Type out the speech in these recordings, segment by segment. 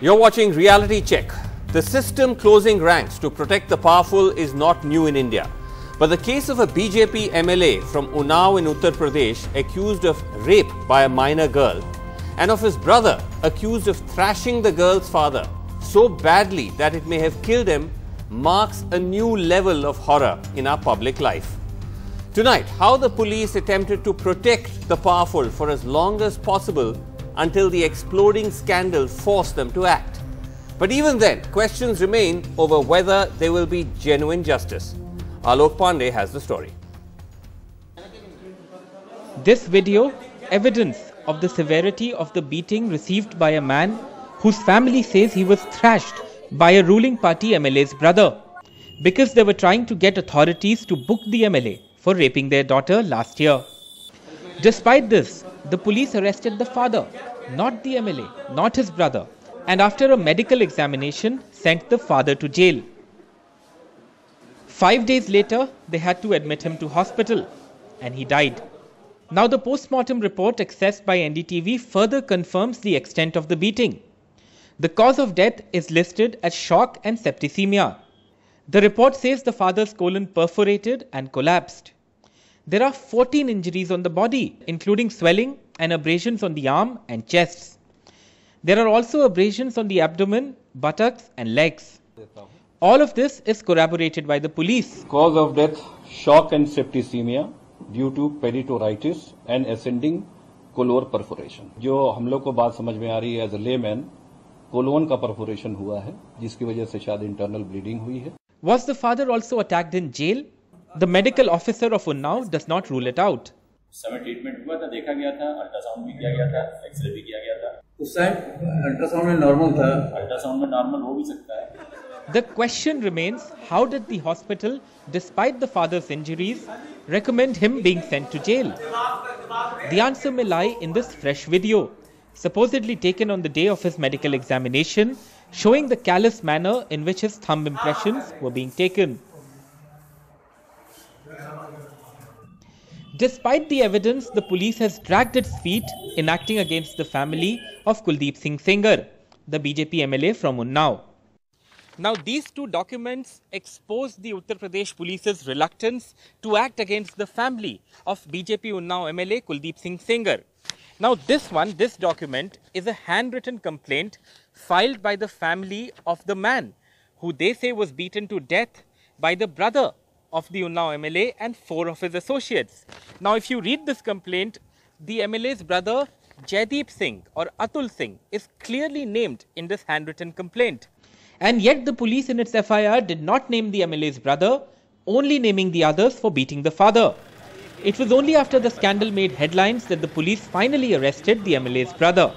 You're watching Reality Check. The system closing ranks to protect the powerful is not new in India. But the case of a BJP MLA from Unnao in Uttar Pradesh accused of rape by a minor girl and of his brother accused of thrashing the girl's father so badly that it may have killed him marks a new level of horror in our public life. Tonight, how the police attempted to protect the powerful for as long as possible until the exploding scandal forced them to act. But even then, questions remain over whether there will be genuine justice. Alok Pandey has the story. This video, evidence of the severity of the beating received by a man whose family says he was thrashed by a ruling party MLA's brother because they were trying to get authorities to book the MLA for raping their daughter last year. Despite this, the police arrested the father, not the MLA, not his brother, and after a medical examination, sent the father to jail. 5 days later, they had to admit him to hospital, and he died. Now the post-mortem report accessed by NDTV further confirms the extent of the beating. The cause of death is listed as shock and septicemia. The report says the father's colon perforated and collapsed. There are 14 injuries on the body, including swelling and abrasions on the arm and chests. There are also abrasions on the abdomen, buttocks and legs. All of this is corroborated by the police. Cause of death, shock and septicemia due to peritonitis and ascending colon perforation. जो हम लोग को बात समझ में आ रही है as a layman, colon का perforation हुआ है, जिसकी वजह से शायद internal bleeding हुई है. Was the father also attacked in jail? The medical officer of Unnao does not rule it out. उस समय ट्रीटमेंट हुआ था, देखा गया था, अल्ट्रासाउंड भी किया गया था, एक्सरे भी किया गया था. उस टाइम अल्ट्रासाउंड में नॉर्मल था. अल्ट्रासाउंड में नॉर्मल हो भी सकता है. The question remains, how did the hospital, despite the father's injuries, recommend him being sent to jail? The answer may lie in this fresh video, supposedly taken on the day of his medical examination, showing the callous manner in which his thumb impressions were being taken. Despite the evidence, the police has dragged its feet in acting against the family of Kuldeep Singh Sengar, the BJP MLA from Unnao. Now, these two documents expose the Uttar Pradesh police's reluctance to act against the family of BJP Unnao MLA Kuldeep Singh Sengar. Now, this document is a handwritten complaint filed by the family of the man who they say was beaten to death by the brother of the Unnao MLA and 4 of his associates. Now, if you read this complaint, the MLA's brother Jaideep Singh or Atul Singh is clearly named in this handwritten complaint. And yet the police in its FIR did not name the MLA's brother, only naming the others for beating the father. It was only after the scandal made headlines that the police finally arrested the MLA's brother.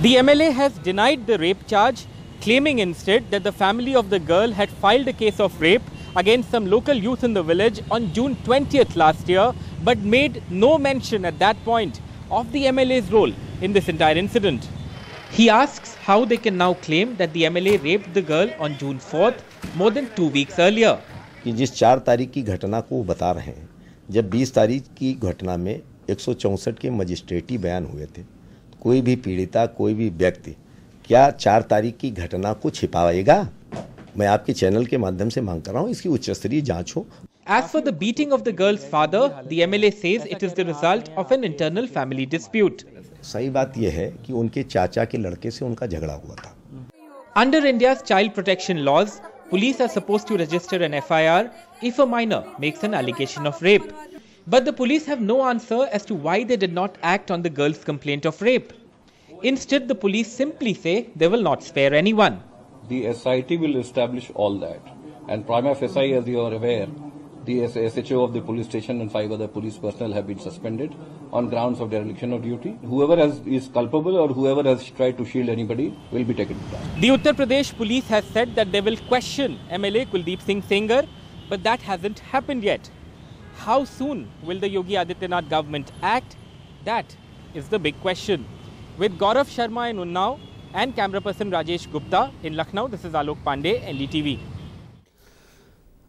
The MLA has denied the rape charge, claiming instead that the family of the girl had filed a case of rape against some local youth in the village on June 20th last year, but made no mention at that point of the MLA's role in this entire incident. He asks how they can now claim that the MLA raped the girl on June 4th, more than 2 weeks earlier. कि जिस 4 तारीख की घटना को बता रहे हैं, जब 20 तारीख की घटना में 164 के मजिस्ट्रेटी बयान हुए थे, कोई भी पीड़िता, कोई भी व्यक्ति क्या 4 तारीख की घटना को छिपाएगा? मैं आपके चैनल के माध्यम से मांग कर रहा हूं, इसकी उच्च स्तरीय जांच हो. As for the beating of the girl's father, the MLA says it is the result of an internal family dispute. सही बात यह है कि उनके चाचा के लड़के से उनका झगड़ा हुआ था. Under India's child protection laws, police are supposed to register an FIR if a minor makes an allegation of rape. But the police have no answer as to why they did not act on the girl's complaint of rape. Instead, the police simply say they will not spare anyone. The SIT will establish all that. And prima facie, as you are aware, the SHO of the police station and 5 other police personnel have been suspended on grounds of dereliction of duty. Whoever is culpable or whoever has tried to shield anybody will be taken to task. The Uttar Pradesh police has said that they will question MLA Kuldeep Singh Sengar, but that hasn't happened yet. How soon will the Yogi Adityanath government act? That is the big question. With Gaurav Sharma in Unnao and camera person Rajesh Gupta in Lucknow, this is Alok Pandey, NDTV.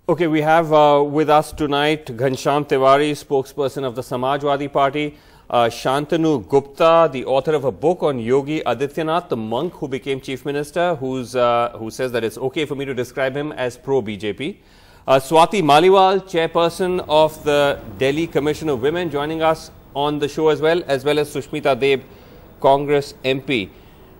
Okay, we have with us tonight Ghanshyam Tiwari, spokesperson of the Samajwadi Party. Shantanu Gupta, the author of a book on Yogi Adityanath, the monk who became chief minister, who says that it's okay for me to describe him as pro-BJP. Swati Maliwal, chairperson of the Delhi Commission of Women, joining us on the show as well as Sushmita Deb, Congress MP.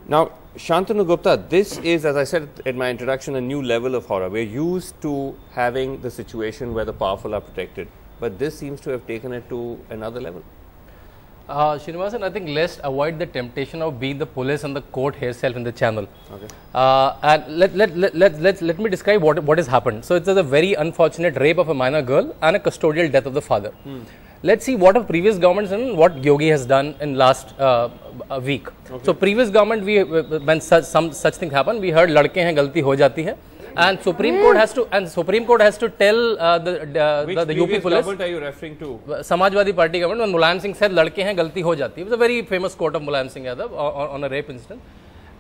Now, Shantanu Gupta, this is, as I said in my introduction, a new level of horror. We're used to having the situation where the powerful are protected, but this seems to have taken it to another level. Srinivasan, I think let's avoid the temptation of being the police and the court herself in the channel. Okay. And let me describe what has happened. So it's a very unfortunate rape of a minor girl and a custodial death of the father. Let's see what have previous governments done and what Yogi has done in last week. Okay. So previous government, when such thing happened, we heard "ladke hain galti ho jati hai," and Supreme Court has to tell the UP police. Which government are you referring to? Samajwadi Party government, when Mulayam Singh said "ladke hain galti ho jati." It was a very famous quote of Mulayam Singh Yadav on a rape incident.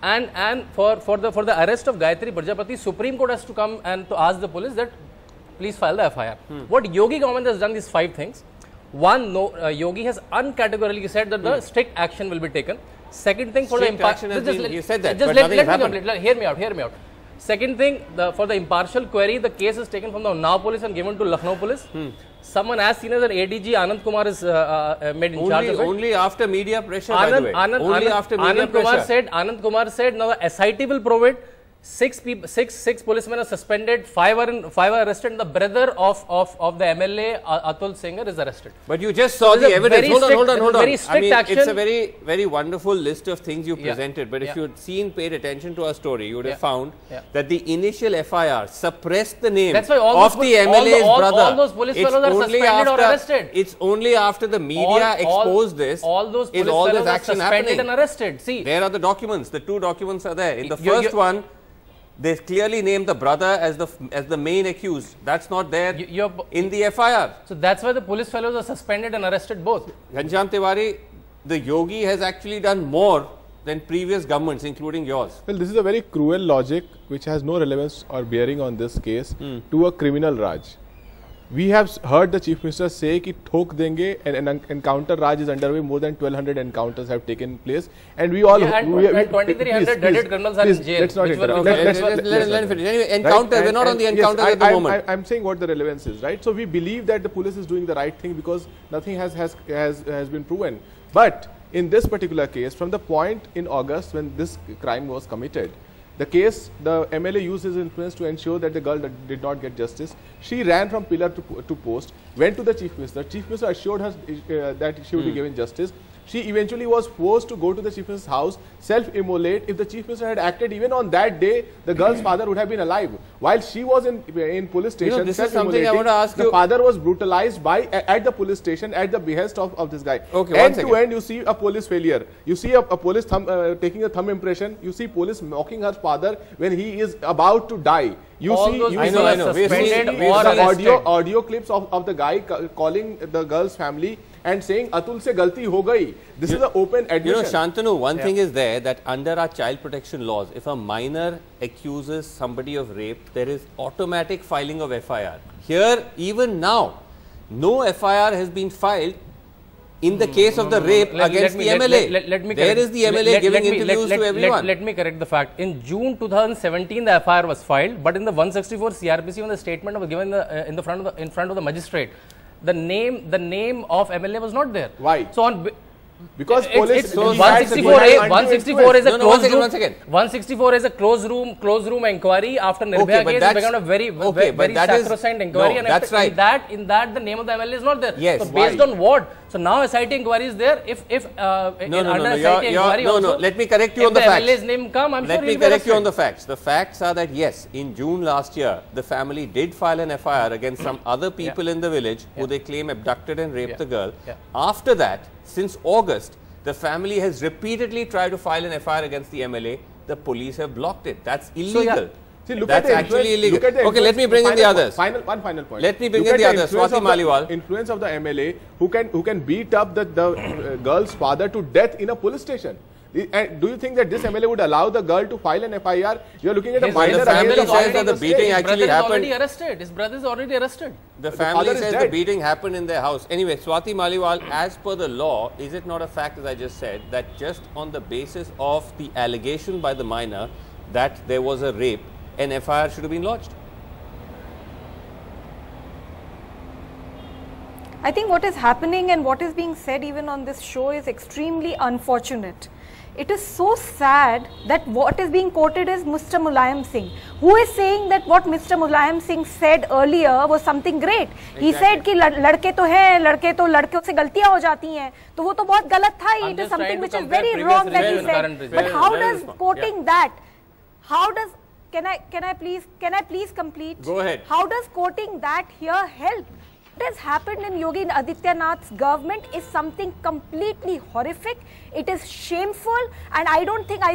And for the arrest of Gayatri Prajapati, Supreme Court has to come and to ask the police that please file the FIR. What Yogi government has done, these 5 things. One, Yogi has uncategorically said that the strict action will be taken. Second thing, for the impartial, you said that, just but let nothing me happened. complete. Hear me out. Second thing, for the impartial query, the case is taken from the Unnao police and given to Lucknow police. Someone as senior as ADG Anand Kumar is made in charge of it. Only after media pressure, by the way. Only after media pressure. Anand Kumar said, now the SIT will provide. 6 policemen are suspended, 5 are arrested, and the brother of the MLA Atul Singh is arrested. But you just saw the evidence. Hold on. Very strict action. It's a very wonderful list of things you presented. But if you had paid attention to our story, you would have found that the initial FIR suppressed the name of the MLA's brother. All those police fellows are suspended or arrested. It's only after the media exposed this all those police fellows are suspended and arrested. See, there are the documents. The 2 documents are there. In the first one, they clearly named the brother as the main accused. That's not there in the FIR. So that's why the police fellows are suspended and arrested both. Ghanshyam Tiwari, the Yogi has actually done more than previous governments, including yours. Well, this is a very cruel logic which has no relevance or bearing on this case to a criminal Raj. We have heard the Chief Minister say कि ठोक देंगे, and an encounter Raj is underway. More than 1200 encounters have taken place, and we all 2300 deaded criminals are in jail. Let's not interrupt. Let me finish. Anyway, encounter. We're not on the encounters at the moment. I'm saying what the relevance is, right? So we believe that the police is doing the right thing because nothing has been proven. But in this particular case, from the point in August when this crime was committed, the MLA used his influence to ensure that the girl did not get justice. She ran from pillar to post, went to the Chief Minister. Chief Minister assured her that she would be given justice. She eventually was forced to go to the Chief Minister's house, self-immolate. If the Chief Minister had acted even on that day, the girl's father would have been alive. While she was in police station, this is something I want to ask you. The father was brutalized at the police station at the behest of this guy. Okay, end to end, you see a police failure. You see a police taking a thumb impression. You see police mocking her father when he is about to die. You see audio clips of the guy calling the girl's family and saying Atul se galti ho gayi. This is an open admission. You know, Shantanu, one thing is there that under our child protection laws, if a minor accuses somebody of rape, there is automatic filing of FIR. Here, even now, no FIR has been filed in the case of the rape against the MLA. There is the MLA giving interviews to everyone. Let me correct the fact. In June 2017, the FIR was filed, but in the 164 CRPC, when the statement was given in front of the magistrate, the name of MLA was not there. Why? So on because police 164 is a closed room. 164 is a closed room inquiry after Nirbhaya case. It became a very sacrosanct inquiry. No, that's right. In that the name of the MLA is not there. Yes. So based on what? So now SIT inquiry is there. Let me correct you on the facts. MLA's name come, I'm Let me correct you on the facts. The facts are that yes, in June last year, the family did file an FIR against some other people in the village who they claim abducted and raped the girl. After that, since August, the family has repeatedly tried to file an FIR against the MLA. The police have blocked it. That's illegal. See, look That's at actually illegal. Okay, let me bring in the others. One final point. Let me bring in the others. Swati Maliwal. Influence of the MLA who can beat up the girl's father to death in a police station. And do you think that this MLA would allow the girl to file an FIR? You are looking at a His minor. family against says that the beating actually happened. His brother is already arrested. The family father is says the dead. beating happened in their house. Anyway, Swati Maliwal, as per the law, is it not a fact, as I just said, that just on the basis of the allegation by the minor that there was a rape, an FIR should have been lodged? I think what is happening and what is being said even on this show is extremely unfortunate. It is so sad that what is being quoted is Mr. Mulayam Singh, who is saying that what Mr. Mulayam Singh said earlier was something great. Exactly. He said कि लड़के तो हैं, लड़के तो लड़कों से गलतियां हो जाती हैं, तो वो तो बहुत गलत था. It is something which is very wrong that he said. But how does quoting that? How does can I please complete? Go ahead. How does quoting that here help? What has happened in Yogi Adityanath's government is something completely horrific. It is shameful, and I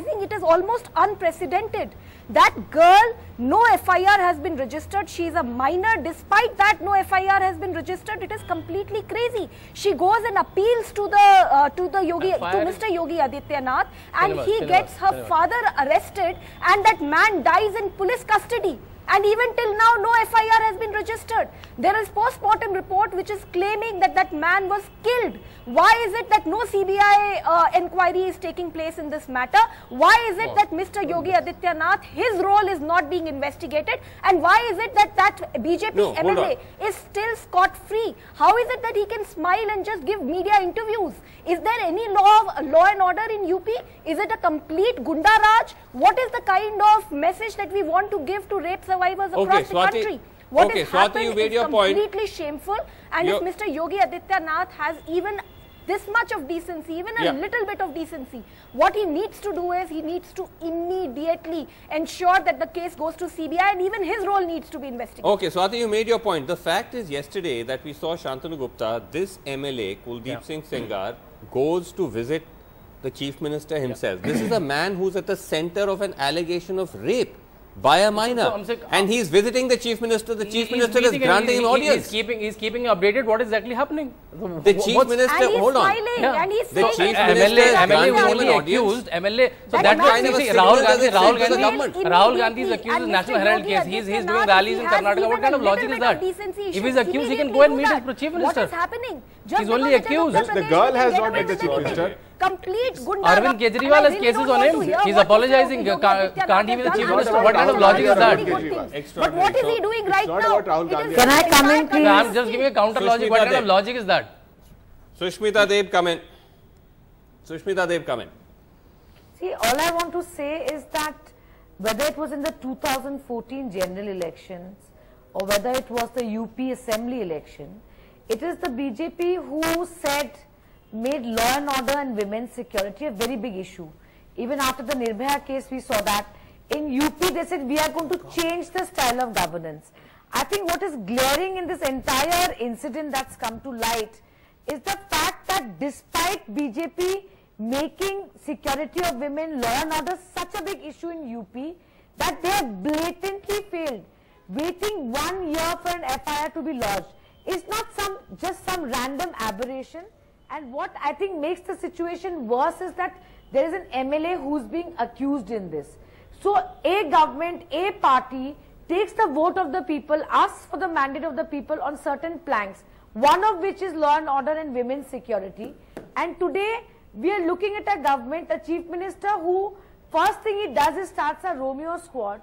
think it is almost unprecedented. That girl, no FIR has been registered. She is a minor. Despite that, no FIR has been registered. It is completely crazy. She goes and appeals to Mr. Yogi Adityanath, and he gets her father arrested, and that man dies in police custody. And even till now, no FIR has been registered. There is post-mortem report which is claiming that that man was killed. Why is it that no CBI inquiry is taking place in this matter? Why is it that Mr. Yogi Adityanath, his role is not being investigated? And why is it that that BJP MLA is still scot-free? How is it that he can smile and just give media interviews? Is there any law and order in UP? Is it a complete Gunda Raj? What is the kind of message that we want to give to rape survivors across the country? What has happened is completely shameful, and if Mr. Yogi Adityanath has even this much of decency, even a little bit of decency, what he needs to do is he needs to immediately ensure that the case goes to CBI, and even his role needs to be investigated. Okay, Swati, you made your point. The fact is, yesterday that we saw Shantanu Gupta, this MLA, Kuldeep Singh Sengar, goes to visit the Chief Minister himself. This is a man who's at the center of an allegation of rape by a minor, and he's visiting the Chief Minister. The Chief Minister is granting him audience. He's keeping updated what is exactly happening. The Chief Minister, hold on. And he's The Chief smiling. Minister MLA only accused. MLA. So that's Rahul Gandhi is accused in National Herald case. He's doing rallies in Karnataka. What kind of logic is that? If he's accused, he can go and meet his Chief Minister. What is happening? He's only accused. The girl has not met the Chief Minister. Complete Gunda. Arvind Kejriwal has cases on him. He's apologizing. Can't he be the Chief Minister? What kind of logic is that? But what is he doing right now? Can I come in, please? I'm just giving a counter logic. What kind of logic is that? Sushmita Deb, come in. Sushmita Deb, come in. See, all I want to say is that whether it was in the 2014 general elections or whether it was the UP assembly election, it is the BJP who made law and order and women's security a very big issue. Even after the Nirbhaya case, we saw that. In UP, they said we are going to change the style of governance. I think what is glaring in this entire incident that's come to light is the fact that despite BJP making security of women, law and order such a big issue in UP, that they have blatantly failed. Waiting 1 year for an FIR to be lodged is not just some random aberration. And what I think makes the situation worse is that there is an MLA who's being accused in this. So a government, a party takes the vote of the people, asks for the mandate of the people on certain planks, one of which is law and order and women's security. And today we are looking at a government, a Chief Minister who first thing he does is starts a Romeo squad.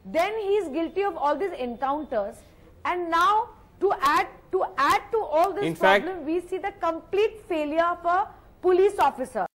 Then he is guilty of all these encounters. And now to add to all this problem, we see the complete failure of a police officer.